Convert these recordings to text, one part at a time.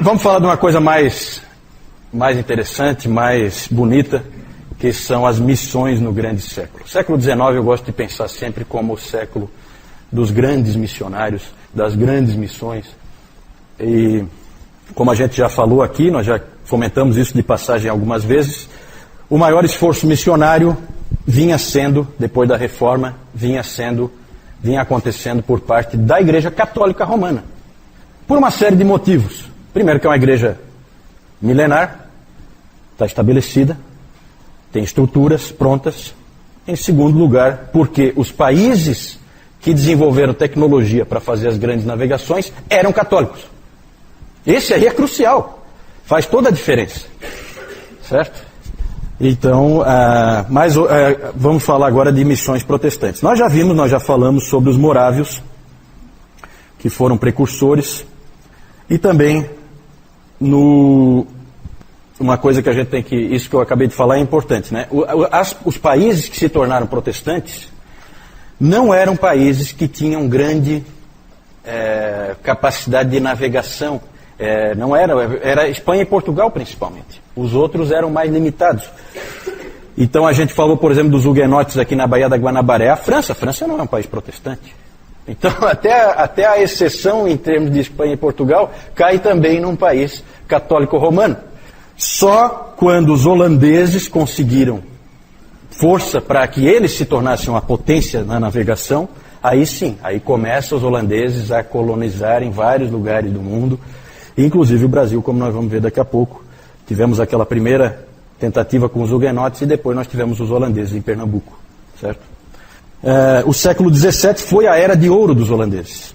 Vamos falar de uma coisa mais interessante, mais bonita, que são as missões no grande século. O século XIX eu gosto de pensar sempre como o século dos grandes missionários, das grandes missões. E como a gente já falou aqui, nós já comentamos isso de passagem algumas vezes, o maior esforço missionário vinha sendo, depois da Reforma, vinha acontecendo por parte da Igreja Católica Romana. Por uma série de motivos. Primeiro, que é uma igreja milenar, está estabelecida, tem estruturas prontas. Em segundo lugar, porque os países que desenvolveram tecnologia para fazer as grandes navegações eram católicos. Esse aí é crucial, faz toda a diferença, certo? Então, vamos falar agora de missões protestantes. Nós já falamos sobre os morávios, que foram precursores, e também uma coisa que a gente tem que, isso que eu acabei de falar é importante, né? Os países que se tornaram protestantes não eram países que tinham grande capacidade de navegação. Era Espanha e Portugal principalmente. Os outros eram mais limitados. Então a gente falou, por exemplo, dos huguenotes aqui na Baía da Guanabara. A França não é um país protestante. Então até a exceção em termos de Espanha e Portugal cai também num país católico romano. Só quando os holandeses conseguiram força para que eles se tornassem uma potência na navegação, aí sim, aí começam os holandeses a colonizarem vários lugares do mundo, inclusive o Brasil, como nós vamos ver daqui a pouco. Tivemos aquela primeira tentativa com os huguenotes e depois nós tivemos os holandeses em Pernambuco, certo? O século XVII foi a era de ouro dos holandeses.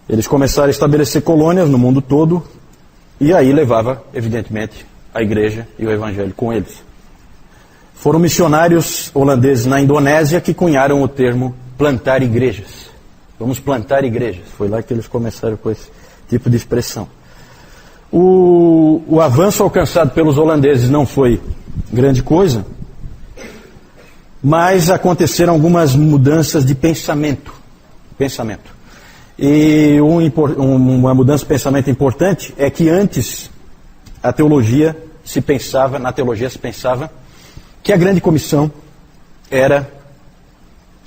Eles começaram a estabelecer colônias no mundo todo e aí levava, evidentemente, a igreja e o evangelho com eles. Foram missionários holandeses na Indonésia que cunharam o termo plantar igrejas. Vamos plantar igrejas. Foi lá que eles começaram com esse tipo de expressão. O avanço alcançado pelos holandeses não foi grande coisa, mas aconteceram algumas mudanças de pensamento. E uma mudança de pensamento importante é que antes na teologia se pensava que a grande comissão era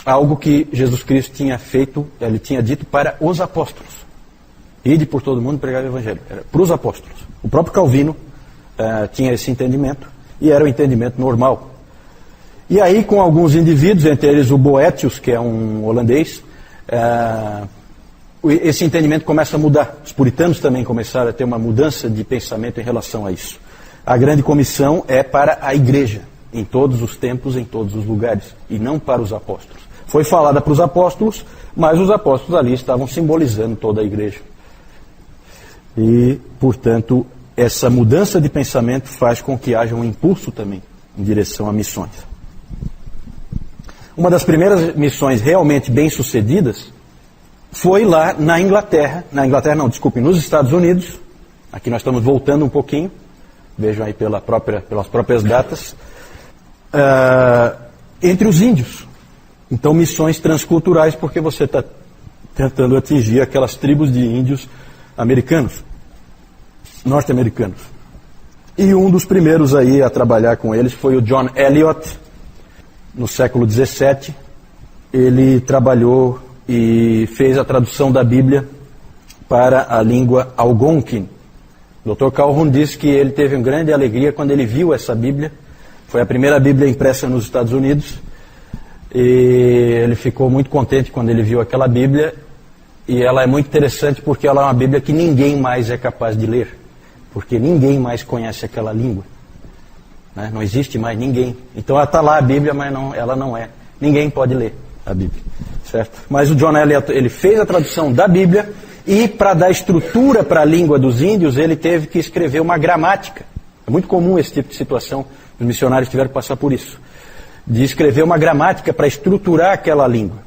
algo que Jesus Cristo tinha feito, ele tinha dito para os apóstolos. Ide por todo mundo pregar o evangelho. Era para os apóstolos. O próprio Calvino tinha esse entendimento e era o entendimento normal. E aí, com alguns indivíduos, entre eles o Boetius, que é um holandês, esse entendimento começa a mudar. Os puritanos também começaram a ter uma mudança de pensamento em relação a isso. A grande comissão é para a igreja, em todos os tempos, em todos os lugares, e não para os apóstolos. Foi falada para os apóstolos, mas os apóstolos ali estavam simbolizando toda a igreja. E, portanto, essa mudança de pensamento faz com que haja um impulso também em direção a missões. Uma das primeiras missões realmente bem-sucedidas foi lá na Inglaterra. Nos Estados Unidos. Aqui nós estamos voltando um pouquinho. Vejam aí pelas próprias datas. Entre os índios. Então, missões transculturais, porque você está tentando atingir aquelas tribos de índios norte-americanos. E um dos primeiros aí a trabalhar com eles foi o John Eliot, no século XVII. Ele trabalhou e fez a tradução da Bíblia para a língua Algonquin. O Dr. Calhoun disse que ele teve uma grande alegria quando ele viu essa Bíblia. Foi a primeira Bíblia impressa nos Estados Unidos. E ele ficou muito contente quando ele viu aquela Bíblia. E ela é muito interessante porque ela é uma Bíblia que ninguém mais é capaz de ler. Porque ninguém mais conhece aquela língua. Né? Não existe mais ninguém. Então ela está lá a Bíblia, mas ela não é. Ninguém pode ler a Bíblia. Certo? Mas o John Eliot, ele fez a tradução da Bíblia e para dar estrutura para a língua dos índios, ele teve que escrever uma gramática. É muito comum esse tipo de situação. Os missionários tiveram que passar por isso. De escrever uma gramática para estruturar aquela língua.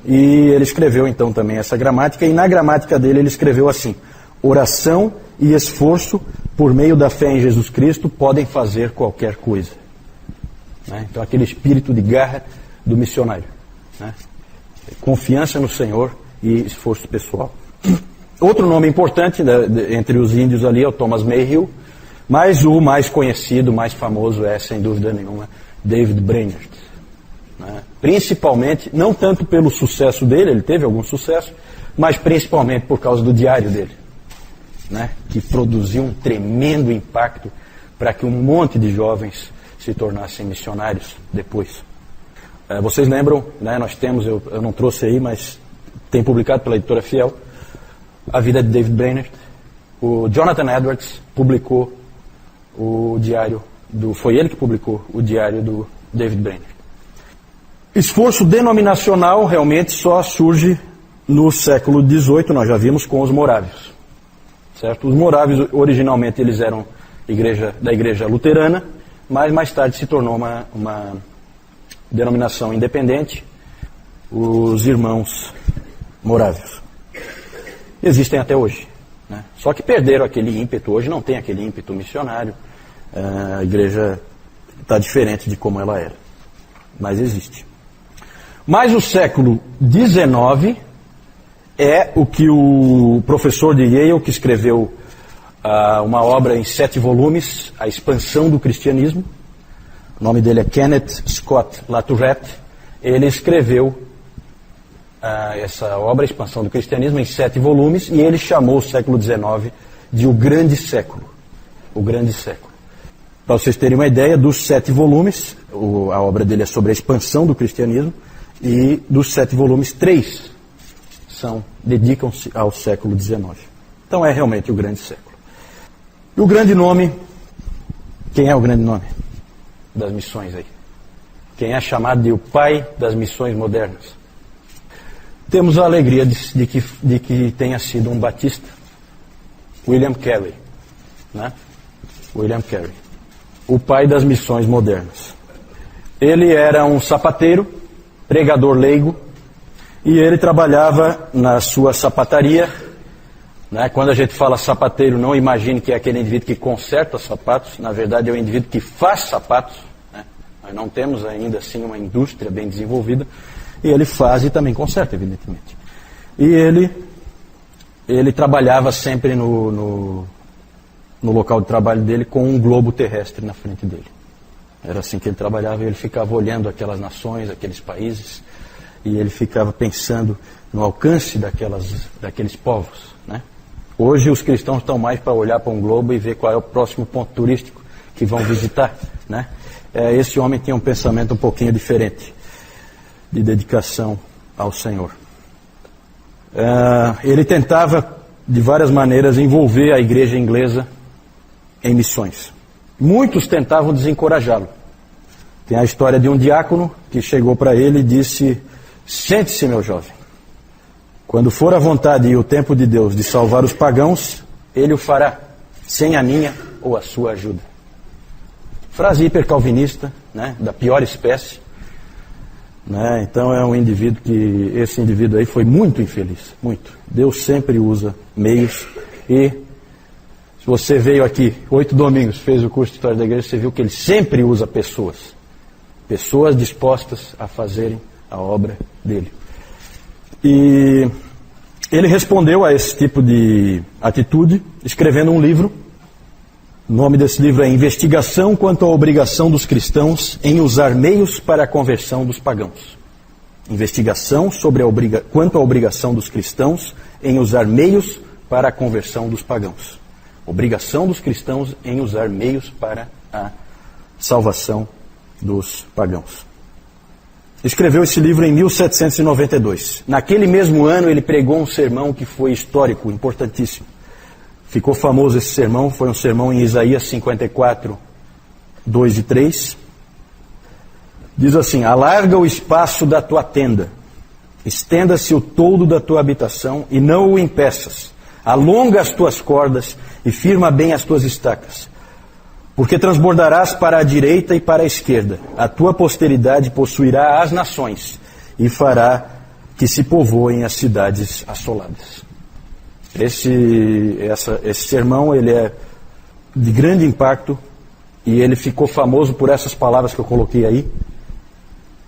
E ele escreveu então também essa gramática, e na gramática dele ele escreveu assim: oração e esforço por meio da fé em Jesus Cristo podem fazer qualquer coisa. Né? Então aquele espírito de garra do missionário. Né? Confiança no Senhor e esforço pessoal. Outro nome importante entre os índios ali é o Thomas Mayhew, mas o mais conhecido, mais famoso é, sem dúvida nenhuma, David Brainerd. Né? Principalmente, não tanto pelo sucesso dele, ele teve algum sucesso, mas principalmente por causa do diário dele, né? Que produziu um tremendo impacto para que um monte de jovens se tornassem missionários depois. Vocês lembram, né, nós temos, eu não trouxe aí, mas tem publicado pela editora Fiel, a vida de David Brainerd. O Jonathan Edwards publicou o diário foi ele que publicou o diário do David Brainerd. Esforço denominacional realmente só surge no século XVIII, nós já vimos, com os morávios. Certo? Os morávios, originalmente, eles eram da igreja luterana, mas mais tarde se tornou uma denominação independente, os irmãos morávios. Existem até hoje. Né? Só que perderam aquele ímpeto, hoje não tem aquele ímpeto missionário, a igreja está diferente de como ela era, mas existe. Mas o século XIX é o que o professor de Yale, que escreveu uma obra em 7 volumes, A Expansão do Cristianismo, o nome dele é Kenneth Scott Latourette, ele escreveu essa obra, A Expansão do Cristianismo, em 7 volumes, e ele chamou o século XIX de o Grande Século. O Grande Século. Para vocês terem uma ideia, dos 7 volumes, a obra dele é sobre a expansão do cristianismo, e dos 7 volumes, 3 dedicam-se ao século XIX. Então é realmente o Grande Século. E o grande nome, quem é o grande nome das missões aí? Quem é chamado de o pai das missões modernas? Temos a alegria de que tenha sido um batista, William Carey, né? William Carey, o pai das missões modernas. Ele era um sapateiro, pregador leigo, e ele trabalhava na sua sapataria. Né? Quando a gente fala sapateiro, não imagine que é aquele indivíduo que conserta sapatos, na verdade é o indivíduo que faz sapatos. Né? Nós não temos ainda assim uma indústria bem desenvolvida, e ele faz e também conserta, evidentemente. E ele trabalhava sempre no local de trabalho dele com um globo terrestre na frente dele. Era assim que ele trabalhava, e ele ficava olhando aquelas nações, aqueles países, e ele ficava pensando no alcance daqueles povos. Né? Hoje os cristãos estão mais para olhar para um globo e ver qual é o próximo ponto turístico que vão visitar. Né? Esse homem tinha um pensamento um pouquinho diferente, de dedicação ao Senhor. Ele tentava, de várias maneiras, envolver a igreja inglesa em missões. Muitos tentavam desencorajá-lo. Tem a história de um diácono que chegou para ele e disse: sente-se, meu jovem. Quando for a vontade e o tempo de Deus de salvar os pagãos, Ele o fará, sem a minha ou a sua ajuda. Frase hipercalvinista, né, da pior espécie. Né, então é um indivíduo que, esse indivíduo aí foi muito infeliz, muito. Deus sempre usa meios, e se você veio aqui 8 domingos, fez o curso de História da Igreja, você viu que ele sempre usa pessoas dispostas a fazerem a obra dele. E ele respondeu a esse tipo de atitude escrevendo um livro. O nome desse livro é Investigação quanto à obrigação dos cristãos em usar meios para a conversão dos pagãos. Investigação quanto à obrigação dos cristãos em usar meios para a conversão dos pagãos. Obrigação dos cristãos em usar meios para a salvação dos pagãos. Escreveu esse livro em 1792. Naquele mesmo ano ele pregou um sermão que foi histórico, importantíssimo. Ficou famoso esse sermão, foi um sermão em Isaías 54, 2 e 3. Diz assim: alarga o espaço da tua tenda, estenda-se o toldo da tua habitação e não o impeças. Alonga as tuas cordas e firma bem as tuas estacas. Porque transbordarás para a direita e para a esquerda. A tua posteridade possuirá as nações e fará que se povoem as cidades assoladas. Esse sermão ele é de grande impacto, e ele ficou famoso por essas palavras que eu coloquei aí,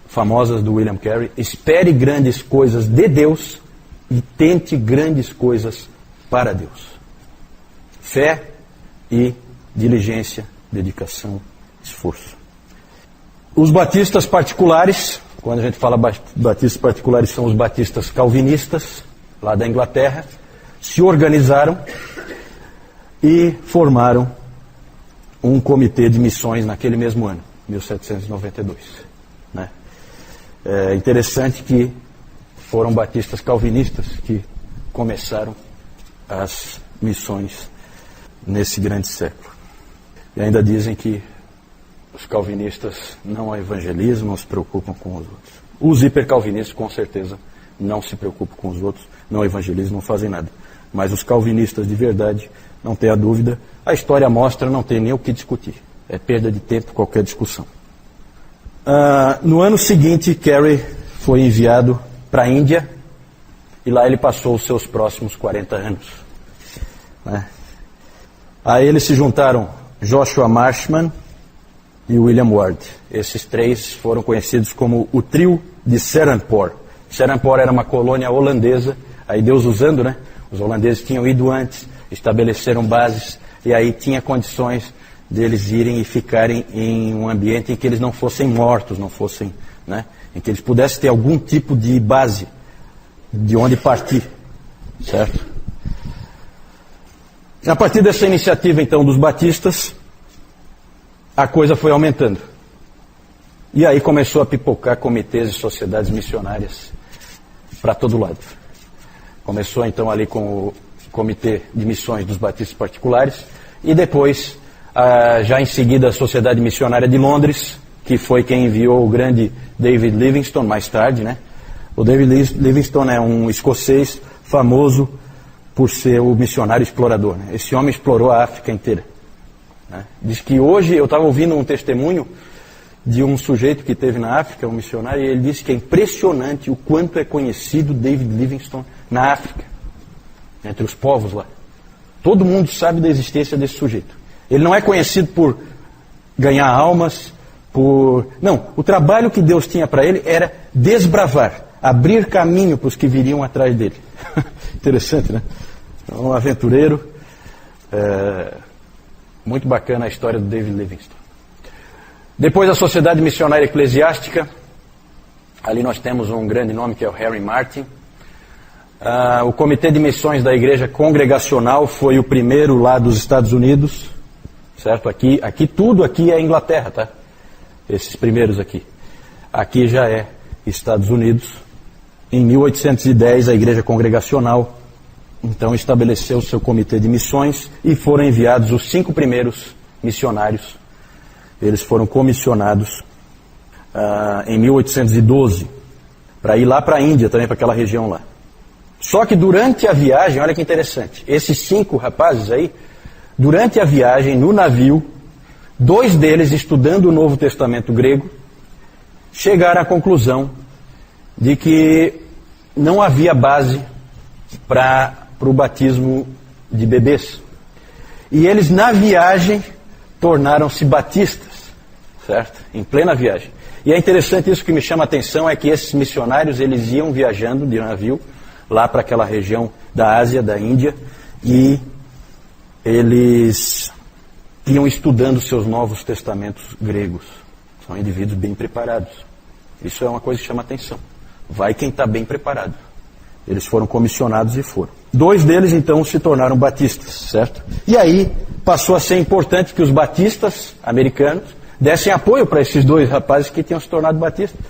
famosas do William Carey: espere grandes coisas de Deus e tente grandes coisas para Deus. Fé e diligência, dedicação, esforço. Os batistas particulares, quando a gente fala batistas particulares, são os batistas calvinistas, lá da Inglaterra, se organizaram e formaram um comitê de missões naquele mesmo ano, 1792. Né? É interessante que foram batistas calvinistas que começaram as missões nesse grande século. E ainda dizem que os calvinistas não evangelizam, não se preocupam com os outros. Os hipercalvinistas, com certeza, não se preocupam com os outros, não evangelizam, não fazem nada. Mas os calvinistas de verdade, não tenha dúvida, a história mostra, não tem nem o que discutir. É perda de tempo qualquer discussão. No ano seguinte, Carey foi enviado para a Índia e lá ele passou os seus próximos 40 anos. Né? A ele se juntaram Joshua Marshman e William Ward. Esses três foram conhecidos como o trio de Serampore. Serampore era uma colônia holandesa, aí Deus usando, né? Os holandeses tinham ido antes, estabeleceram bases, e aí tinha condições deles irem e ficarem em um ambiente em que eles não fossem mortos, não fossem, né? Em que eles pudessem ter algum tipo de base de onde partir, certo? A partir dessa iniciativa, então, dos batistas, a coisa foi aumentando. E aí começou a pipocar comitês e sociedades missionárias para todo lado. Começou, então, ali com o Comitê de Missões dos Batistas Particulares e depois, já em seguida, a Sociedade Missionária de Londres, que foi quem enviou o grande David Livingstone, mais tarde, né? O David Livingstone é um escocês famoso por ser o missionário explorador. Né? Esse homem explorou a África inteira. Né? Diz que hoje, eu estava ouvindo um testemunho de um sujeito que teve na África, um missionário, e ele disse que é impressionante o quanto é conhecido David Livingstone na África, entre os povos lá. Todo mundo sabe da existência desse sujeito. Ele não é conhecido por ganhar almas, Não, o trabalho que Deus tinha para ele era desbravar, abrir caminho para os que viriam atrás dele. Interessante, né? Um aventureiro. Muito bacana a história do David Livingstone. Depois a Sociedade Missionária Eclesiástica. Ali nós temos um grande nome que é o Harry Martin. O Comitê de Missões da Igreja Congregacional foi o primeiro lá dos Estados Unidos. Certo? Tudo aqui é Inglaterra, tá? Esses primeiros aqui. Aqui já é Estados Unidos. Em 1810, a Igreja Congregacional, então, estabeleceu o seu comitê de missões e foram enviados os 5 primeiros missionários. Eles foram comissionados em 1812 para ir lá para a Índia, também para aquela região lá. Só que durante a viagem, olha que interessante, esses 5 rapazes aí, durante a viagem no navio, 2 deles, estudando o Novo Testamento grego, chegaram à conclusão de que não havia base para o batismo de bebês. E eles, na viagem, tornaram-se batistas, certo? Em plena viagem. E é interessante, isso que me chama a atenção é que esses missionários, eles iam viajando de navio lá para aquela região da Ásia, da Índia, e eles iam estudando seus novos testamentos gregos. São indivíduos bem preparados. Isso é uma coisa que chama a atenção. Vai quem está bem preparado. Eles foram comissionados e foram. 2 deles, então, se tornaram batistas, certo? E aí passou a ser importante que os batistas americanos dessem apoio para esses 2 rapazes que tinham se tornado batistas.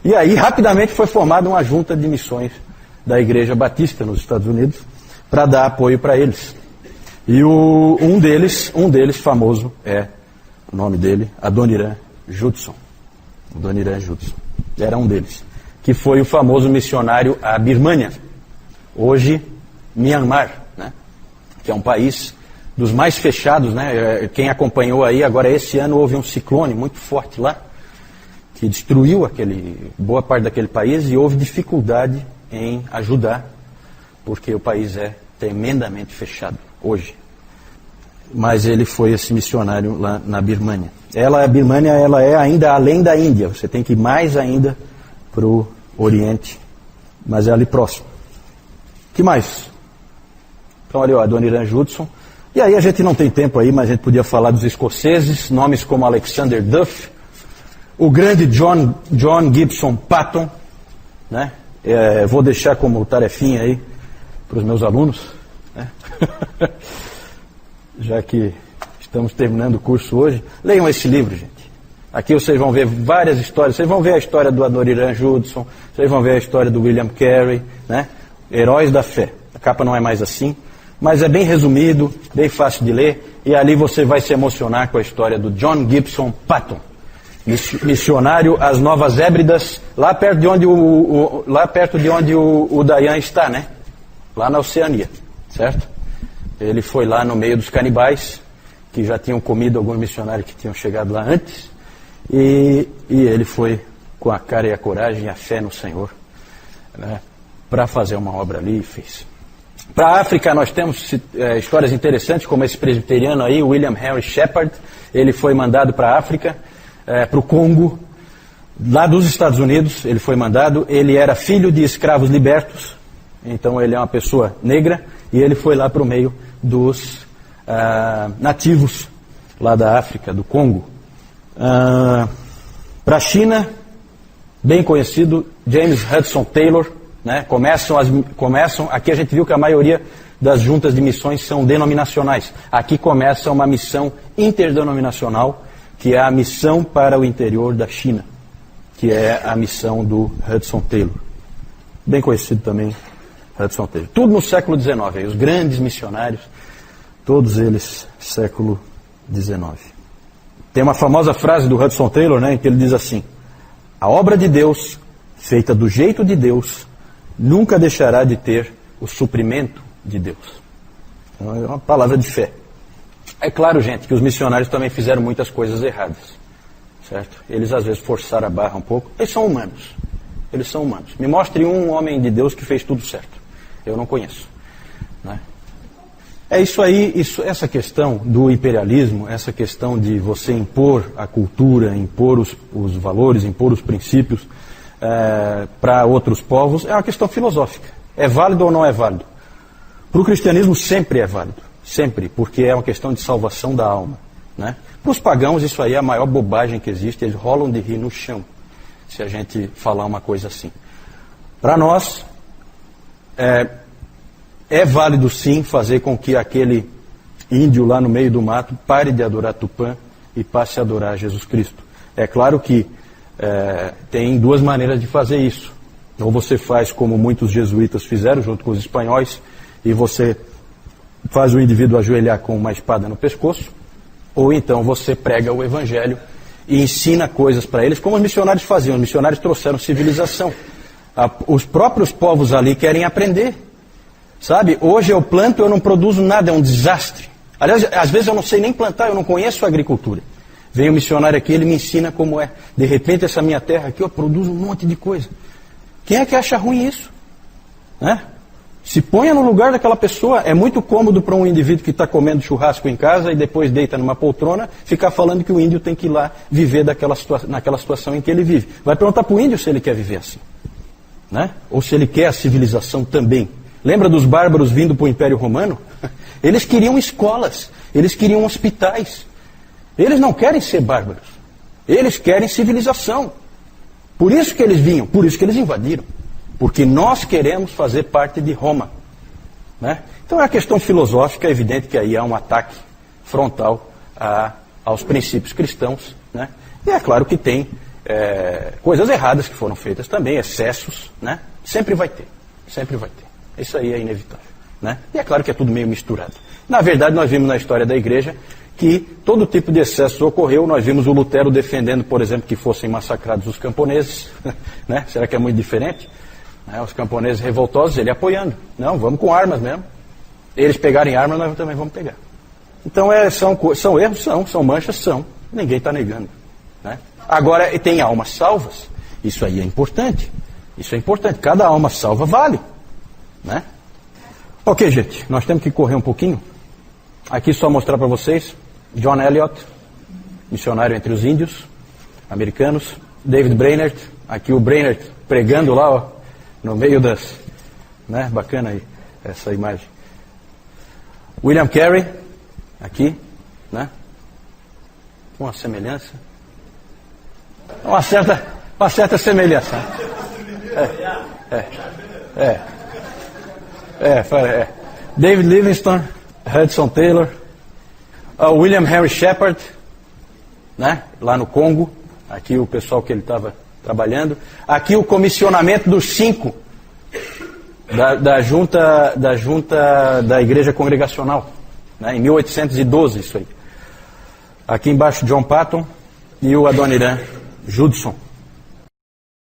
E aí, rapidamente, foi formada uma junta de missões da Igreja Batista nos Estados Unidos para dar apoio para eles. E um deles famoso o nome dele, Adoniram Judson. Adoniram Judson. Era um deles. Que foi o famoso missionário à Birmânia. Hoje, Myanmar, né? Que é um país dos mais fechados, né? Quem acompanhou aí, agora esse ano houve um ciclone muito forte lá, que destruiu boa parte daquele país e houve dificuldade em ajudar, porque o país é tremendamente fechado hoje. Mas ele foi esse missionário lá na Birmânia. A Birmânia ela é ainda além da Índia, você tem que ir mais ainda para o Oriente, mas é ali próximo. O que mais? Então ali, ó, Adoniran Judson. E aí a gente não tem tempo aí, mas a gente podia falar dos escoceses, nomes como Alexander Duff, o grande John Gibson Patton, né? Vou deixar como tarefinha aí para os meus alunos, né? Já que estamos terminando o curso hoje. Leiam esse livro, gente. Aqui vocês vão ver várias histórias. Vocês vão ver a história do Adoniran Judson, vocês vão ver a história do William Carey, né? Heróis da fé. A capa não é mais assim, mas é bem resumido, bem fácil de ler, e ali você vai se emocionar com a história do John Gibson Patton, missionário às Novas Hébridas, lá perto de onde o Dayan está, né? Lá na Oceania, certo? Ele foi lá no meio dos canibais, que já tinham comido alguns missionários que tinham chegado lá antes, e ele foi com a cara e a coragem e a fé no Senhor, né, para fazer uma obra ali, e fez. Para a África nós temos histórias interessantes, como esse presbiteriano aí, William Henry Shepherd. Ele foi mandado para a África, para o Congo, lá dos Estados Unidos. Ele foi mandado, ele era filho de escravos libertos, então ele é uma pessoa negra, e ele foi lá para o meio dos nativos lá da África, do Congo. Para a China, bem conhecido, James Hudson Taylor, né? Começam, aqui a gente viu que a maioria das juntas de missões são denominacionais. Aqui começa uma missão interdenominacional, que é a missão para o interior da China, que é a missão do Hudson Taylor. Bem conhecido também, Hudson Taylor. Tudo no século XIX, aí, os grandes missionários, todos eles século XIX. Tem uma famosa frase do Hudson Taylor, né, em que ele diz assim: a obra de Deus, feita do jeito de Deus, nunca deixará de ter o suprimento de Deus. Então, é uma palavra de fé. É claro, gente, que os missionários também fizeram muitas coisas erradas, certo? Eles às vezes forçaram a barra um pouco. Eles são humanos. Eles são humanos. Me mostre um homem de Deus que fez tudo certo. Eu não conheço, né? É isso aí, essa questão do imperialismo, essa questão de você impor a cultura, impor os valores, impor os princípios para outros povos, é uma questão filosófica. É válido ou não é válido? Para o cristianismo sempre é válido, sempre, porque é uma questão de salvação da alma, né? Para os pagãos isso aí é a maior bobagem que existe, eles rolam de rir no chão, se a gente falar uma coisa assim. Para nós, é válido sim fazer com que aquele índio lá no meio do mato pare de adorar Tupã e passe a adorar Jesus Cristo. É claro que tem duas maneiras de fazer isso. Ou você faz como muitos jesuítas fizeram junto com os espanhóis, e você faz o indivíduo ajoelhar com uma espada no pescoço, ou então você prega o evangelho e ensina coisas para eles, como os missionários faziam. Os missionários trouxeram civilização. Os próprios povos ali querem aprender. Sabe, hoje eu planto, eu não produzo nada, é um desastre. Aliás, às vezes eu não sei nem plantar, eu não conheço a agricultura. Vem um missionário aqui, ele me ensina como é. De repente essa minha terra aqui, eu produzo um monte de coisa. Quem é que acha ruim isso? Né? Se ponha no lugar daquela pessoa. É muito cômodo para um indivíduo que está comendo churrasco em casa e depois deita numa poltrona, ficar falando que o índio tem que ir lá viver naquela situação em que ele vive. Vai perguntar para o índio se ele quer viver assim, né? Ou se ele quer a civilização também. Lembra dos bárbaros vindo para o Império Romano? Eles queriam escolas, eles queriam hospitais. Eles não querem ser bárbaros, eles querem civilização. Por isso que eles vinham, por isso que eles invadiram. Porque nós queremos fazer parte de Roma, né? Então é uma questão filosófica, é evidente que aí há um ataque frontal aos princípios cristãos, né? E é claro que tem coisas erradas que foram feitas também, excessos, né? Sempre vai ter, sempre vai ter. Isso aí é inevitável, né? E é claro que é tudo meio misturado. Na verdade, nós vimos na história da igreja que todo tipo de excesso ocorreu. Nós vimos o Lutero defendendo, por exemplo, que fossem massacrados os camponeses, né? Será que é muito diferente? Os camponeses revoltosos, ele apoiando. Não, vamos com armas mesmo. Eles pegarem armas, nós também vamos pegar. Então são erros, são manchas, são. Ninguém está negando, né? Agora, tem almas salvas. Isso aí é importante. Isso é importante. Cada alma salva vale, né? Ok, gente, nós temos que correr um pouquinho. Aqui só mostrar para vocês John Eliot, missionário entre os índios americanos. David Brainerd, aqui o Brainerd pregando lá, ó, no meio das, né? Bacana aí essa imagem. William Carey, aqui, né? Uma semelhança. Uma certa semelhança. David Livingstone, Hudson Taylor, William Henry Shepard, né? Lá no Congo. Aqui o pessoal que ele estava trabalhando. Aqui o comissionamento dos 5 da junta da Igreja Congregacional, né? Em 1812 isso aí. Aqui embaixo John Patton e o Adoniram Judson.